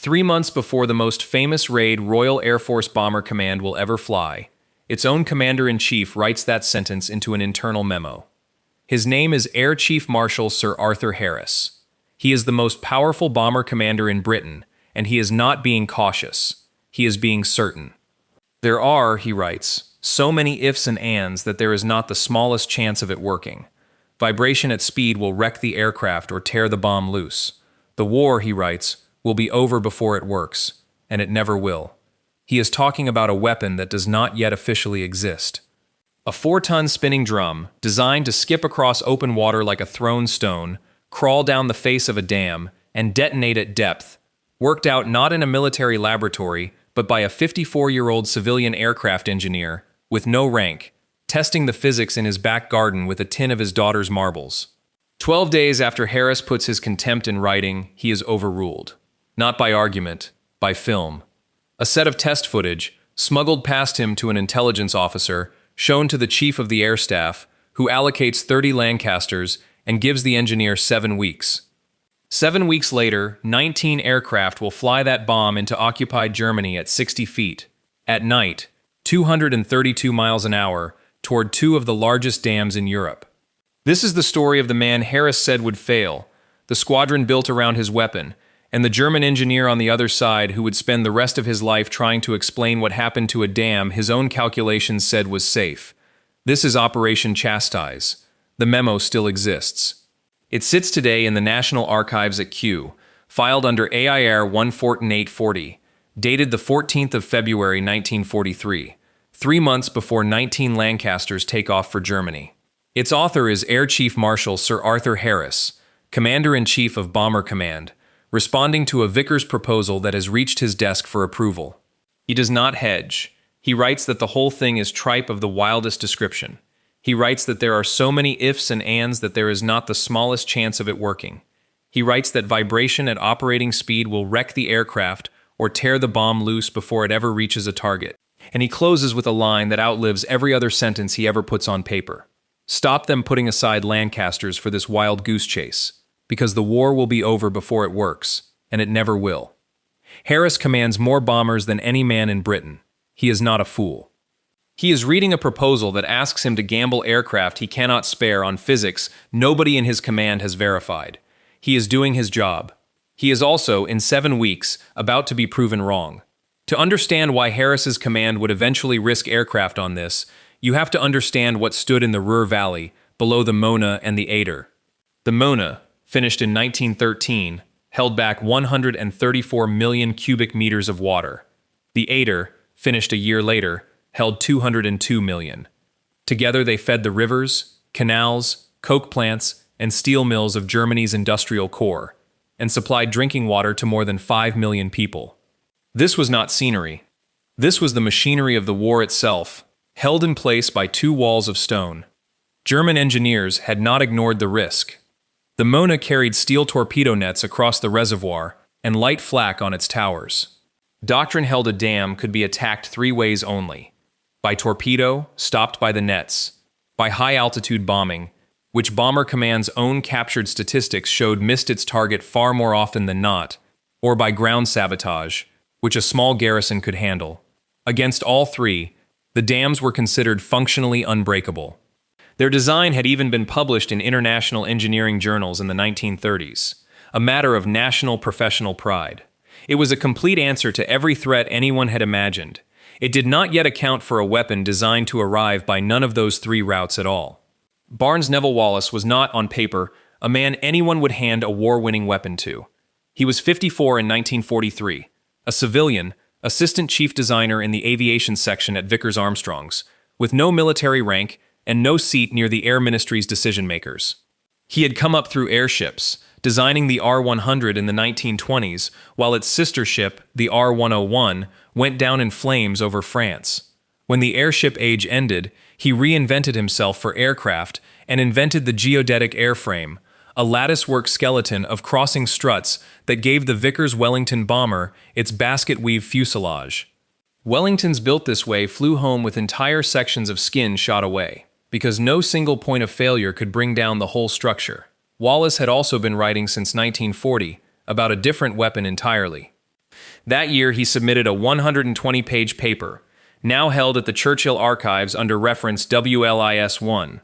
3 months before the most famous raid Royal Air Force Bomber Command will ever fly, its own commander-in-chief writes that sentence into an internal memo. His name is Air Chief Marshal Sir Arthur Harris. He is the most powerful bomber commander in Britain, and he is not being cautious. He is being certain. There are, he writes, so many ifs and ands that there is not the smallest chance of it working. Vibration at speed will wreck the aircraft or tear the bomb loose. The war, he writes, will be over before it works, and it never will. He is talking about a weapon that does not yet officially exist. A 4-ton spinning drum, designed to skip across open water like a thrown stone, crawl down the face of a dam, and detonate at depth, worked out not in a military laboratory, but by a 54-year-old civilian aircraft engineer, with no rank, testing the physics in his back garden with a tin of his daughter's marbles. 12 days after Harris puts his contempt in writing, he is overruled. Not by argument, by film. A set of test footage, smuggled past him to an intelligence officer, shown to the chief of the air staff, who allocates 30 Lancasters and gives the engineer 7 weeks. 7 weeks later, 19 aircraft will fly that bomb into occupied Germany at 60 feet, at night, 232 miles an hour, toward 2 of the largest dams in Europe. This is the story of the man Harris said would fail, the squadron built around his weapon, and the German engineer on the other side who would spend the rest of his life trying to explain what happened to a dam his own calculations said was safe. This is Operation Chastise. The memo still exists. It sits today in the National Archives at Kew, filed under AIR 14840, dated the 14th of February 1943, 3 months before 19 Lancasters take off for Germany. Its author is Air Chief Marshal Sir Arthur Harris, Commander-in-Chief of Bomber Command, responding to a Vickers proposal that has reached his desk for approval. He does not hedge. He writes that the whole thing is tripe of the wildest description. He writes that there are so many ifs and ands that there is not the smallest chance of it working. He writes that vibration at operating speed will wreck the aircraft or tear the bomb loose before it ever reaches a target. And he closes with a line that outlives every other sentence he ever puts on paper. Stop them putting aside Lancasters for this wild goose chase, because the war will be over before it works, and it never will. Harris commands more bombers than any man in Britain. He is not a fool. He is reading a proposal that asks him to gamble aircraft he cannot spare on physics nobody in his command has verified. He is doing his job. He is also, in 7 weeks, about to be proven wrong. To understand why Harris's command would eventually risk aircraft on this, you have to understand what stood in the Ruhr Valley, below the Mona and the Ader. The Mona, finished in 1913, held back 134 million cubic meters of water. The Ader, finished a year later, held 202 million. Together they fed the rivers, canals, coke plants, and steel mills of Germany's industrial core, and supplied drinking water to more than 5 million people. This was not scenery. This was the machinery of the war itself, held in place by 2 walls of stone. German engineers had not ignored the risk. The Mona carried steel torpedo nets across the reservoir and light flak on its towers. Doctrine held a dam could be attacked 3 ways only: by torpedo, stopped by the nets; by high-altitude bombing, which Bomber Command's own captured statistics showed missed its target far more often than not; or by ground sabotage, which a small garrison could handle. Against all 3, the dams were considered functionally unbreakable. Their design had even been published in international engineering journals in the 1930s, a matter of national professional pride. It was a complete answer to every threat anyone had imagined. It did not yet account for a weapon designed to arrive by none of those 3 routes at all. Barnes Wallis was not, on paper, a man anyone would hand a war-winning weapon to. He was 54 in 1943, a civilian, assistant chief designer in the aviation section at Vickers Armstrongs, with no military rank and no seat near the Air Ministry's decision-makers. He had come up through airships, designing the R-100 in the 1920s, while its sister ship, the R-101, went down in flames over France. When the airship age ended, he reinvented himself for aircraft and invented the geodetic airframe, a latticework skeleton of crossing struts that gave the Vickers Wellington bomber its basket-weave fuselage. Wellingtons built this way flew home with entire sections of skin shot away, because no single point of failure could bring down the whole structure. Wallis had also been writing since 1940 about a different weapon entirely. That year, he submitted a 120-page paper, now held at the Churchill Archives under reference WLIS-1,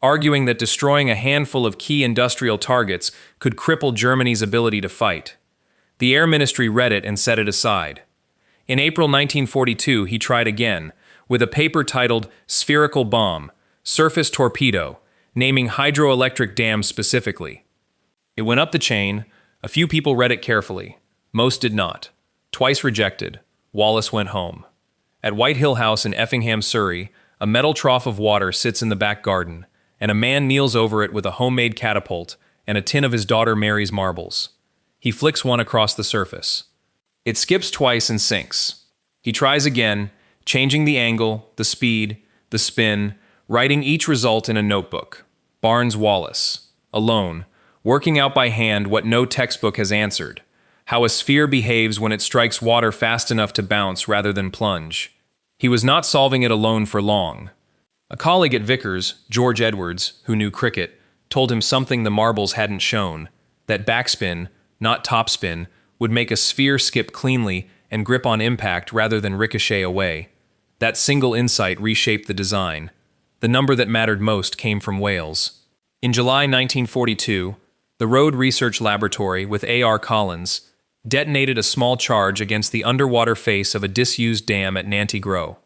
arguing that destroying a handful of key industrial targets could cripple Germany's ability to fight. The Air Ministry read it and set it aside. In April 1942, he tried again, with a paper titled Spherical Bomb, Surface Torpedo, naming hydroelectric dams specifically. It went up the chain. A few people read it carefully. Most did not. Twice rejected, Wallis went home. At White Hill House in Effingham, Surrey, a metal trough of water sits in the back garden, and a man kneels over it with a homemade catapult and a tin of his daughter Mary's marbles. He flicks one across the surface. It skips twice and sinks. He tries again, changing the angle, the speed, the spin, writing each result in a notebook. Barnes Wallis, alone, working out by hand what no textbook has answered. How a sphere behaves when it strikes water fast enough to bounce rather than plunge. He was not solving it alone for long. A colleague at Vickers, George Edwards, who knew cricket, told him something the marbles hadn't shown, that backspin, not topspin, would make a sphere skip cleanly and grip on impact rather than ricochet away. That single insight reshaped the design. The number that mattered most came from Wales. In July 1942, the Road Research Laboratory with A.R. Collins detonated a small charge against the underwater face of a disused dam at Nanty Grow.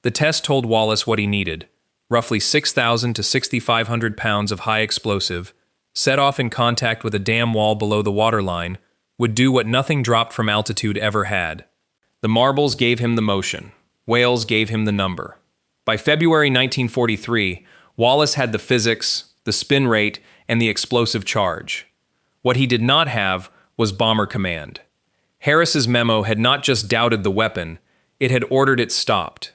The test told Wallis what he needed, roughly 6,000 to 6,500 pounds of high explosive, set off in contact with a dam wall below the waterline, would do what nothing dropped from altitude ever had. The marbles gave him the motion. Wales gave him the number. By February 1943, Wallis had the physics, the spin rate, and the explosive charge. What he did not have was Bomber Command. Harris's memo had not just doubted the weapon, it had ordered it stopped.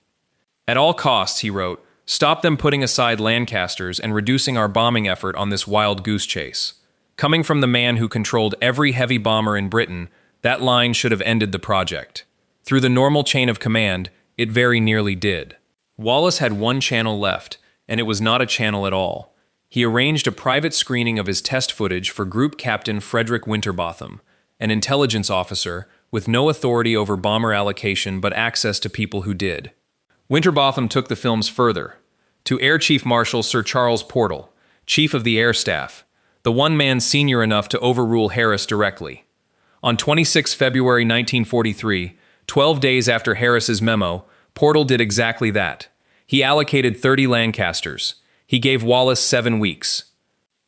At all costs, he wrote, stop them putting aside Lancasters and reducing our bombing effort on this wild goose chase. Coming from the man who controlled every heavy bomber in Britain, that line should have ended the project. Through the normal chain of command, it very nearly did. Wallis had one channel left, and it was not a channel at all. He arranged a private screening of his test footage for Group Captain Frederick Winterbotham, an intelligence officer with no authority over bomber allocation but access to people who did. Winterbotham took the films further, to Air Chief Marshal Sir Charles Portal, Chief of the Air Staff, the one man senior enough to overrule Harris directly. On 26 February 1943, 12 days after Harris's memo, Portal did exactly that. He allocated 30 Lancasters. He gave Wallis 7 weeks.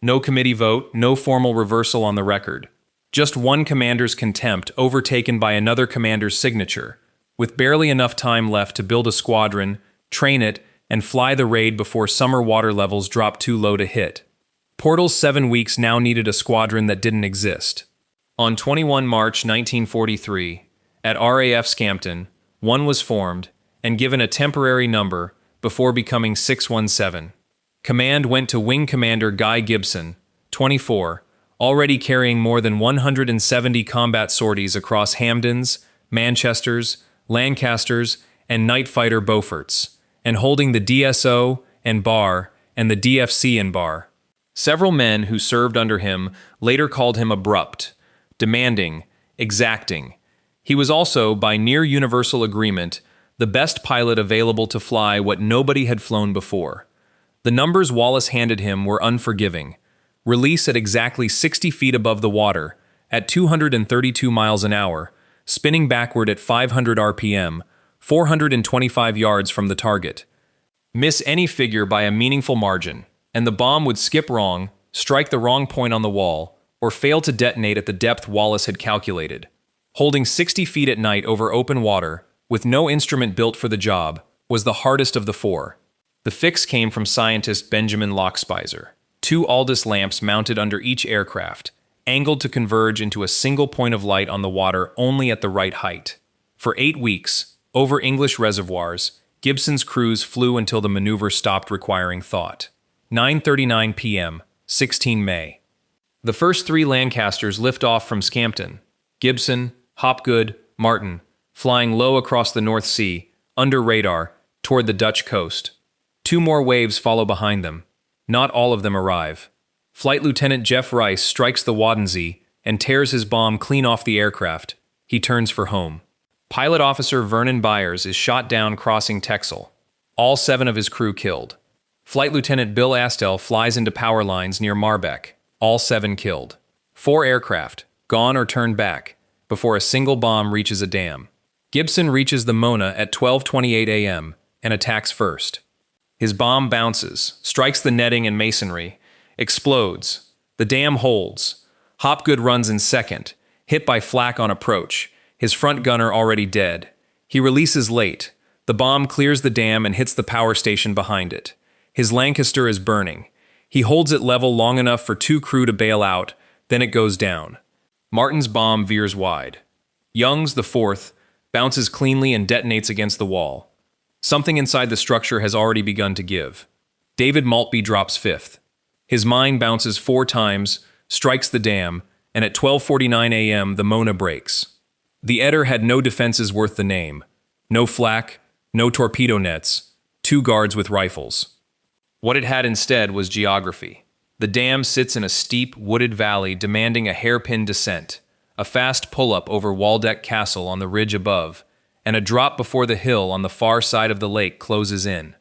No committee vote, no formal reversal on the record. Just one commander's contempt overtaken by another commander's signature, with barely enough time left to build a squadron, train it, and fly the raid before summer water levels dropped too low to hit. Portal's 7 weeks now needed a squadron that didn't exist. On 21 March 1943, at RAF Scampton, one was formed and given a temporary number before becoming 617. Command went to Wing Commander Guy Gibson, 24, already carrying more than 170 combat sorties across Hampdens, Manchesters, Lancasters, and night fighter Beauforts, and holding the DSO and Bar and the DFC in Bar. Several men who served under him later called him abrupt, demanding, exacting. He was also, by near universal agreement, the best pilot available to fly what nobody had flown before. The numbers Wallis handed him were unforgiving. Release at exactly 60 feet above the water, at 232 miles an hour, spinning backward at 500 RPM, 425 yards from the target. Miss any figure by a meaningful margin, and the bomb would skip wrong, strike the wrong point on the wall, or fail to detonate at the depth Wallis had calculated. Holding 60 feet at night over open water, with no instrument built for the job, was the hardest of the four. The fix came from scientist Benjamin Lockspizer. 2 Aldous lamps mounted under each aircraft, angled to converge into a single point of light on the water only at the right height. For 8 weeks, over English reservoirs, Gibson's crews flew until the maneuver stopped requiring thought. 9:39 p.m., 16 May. The first 3 Lancasters lift off from Scampton. Gibson, Hopgood, Martin, flying low across the North Sea, under radar, toward the Dutch coast. 2 more waves follow behind them. Not all of them arrive. Flight Lieutenant Jeff Rice strikes the Wadensee and tears his bomb clean off the aircraft, He turns for home. Pilot Officer Vernon Byers is shot down crossing Texel. All 7 of his crew killed. Flight Lieutenant Bill Astel flies into power lines near Marbeck. All 7 killed. 4 aircraft, gone or turned back, before a single bomb reaches a dam. Gibson reaches the Mona at 12:28 a.m. and attacks first. His bomb bounces, strikes the netting and masonry, explodes. The dam holds. Hopgood runs in second, hit by flak on approach, his front gunner already dead. He releases late. The bomb clears the dam and hits the power station behind it. His Lancaster is burning. He holds it level long enough for 2 crew to bail out, then it goes down. Martin's bomb veers wide. Young's, the 4th, bounces cleanly and detonates against the wall. Something inside the structure has already begun to give. David Maltby drops 5th. His mine bounces 4 times, strikes the dam, and at 12:49 a.m. the Mona breaks. The Eder had no defenses worth the name. No flak, no torpedo nets, 2 guards with rifles. What it had instead was geography. The dam sits in a steep, wooded valley demanding a hairpin descent, a fast pull-up over Waldeck Castle on the ridge above, and a drop before the hill on the far side of the lake closes in,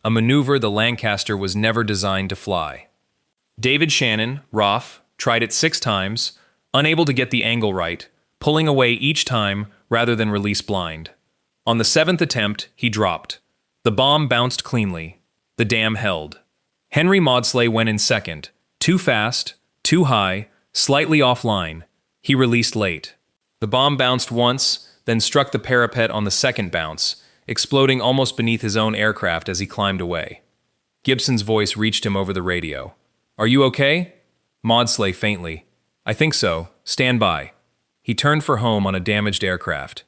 a maneuver the Lancaster was never designed to fly. David Shannon, RAF, tried it 6 times, unable to get the angle right, pulling away each time rather than release blind. On the 7th attempt, he dropped. The bomb bounced cleanly. The dam held. Henry Maudslay went in second. Too fast, too high, slightly offline. He released late. The bomb bounced once, then struck the parapet on the second bounce, exploding almost beneath his own aircraft as he climbed away. Gibson's voice reached him over the radio. "Are you okay?" Maudslay faintly. "I think so. Stand by." He turned for home on a damaged aircraft.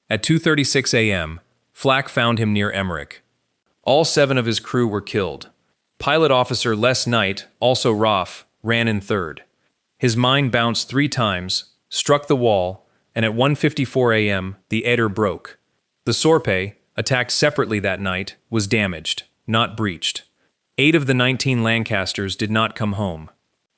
At 2:36 a.m., flak found him near Emmerich. All 7 of his crew were killed. Pilot Officer Les Knight, also RAF, ran in third. His mine bounced 3 times, struck the wall, and at 1:54 a.m., the Eder broke. The Sorpe, attacked separately that night, was damaged, not breached. 8 of the 19 Lancasters did not come home.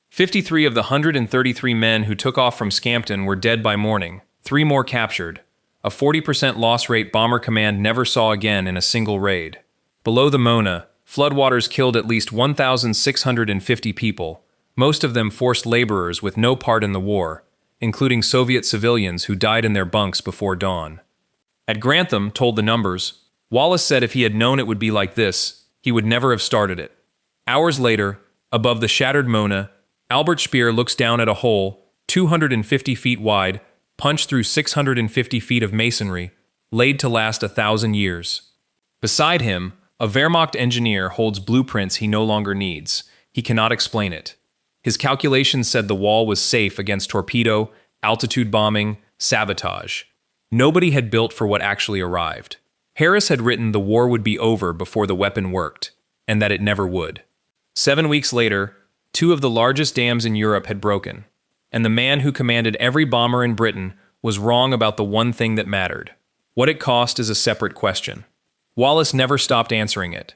53 of the 133 men who took off from Scampton were dead by morning, 3 more captured. A 40% loss rate Bomber Command never saw again in a single raid. Below the Mona, floodwaters killed at least 1,650 people, most of them forced laborers with no part in the war, including Soviet civilians who died in their bunks before dawn. At Grantham told the numbers, Wallis said if he had known it would be like this, he would never have started it. Hours later, above the shattered Mona, Albert Speer looks down at a hole, 250 feet wide, punched through 650 feet of masonry, laid to last 1,000 years. Beside him, a Wehrmacht engineer holds blueprints he no longer needs. He cannot explain it. His calculations said the wall was safe against torpedo, altitude bombing, sabotage. Nobody had built for what actually arrived. Harris had written the war would be over before the weapon worked, and that it never would. 7 weeks later, 2 of the largest dams in Europe had broken, and the man who commanded every bomber in Britain was wrong about the one thing that mattered. What it cost is a separate question. Wallis never stopped answering it.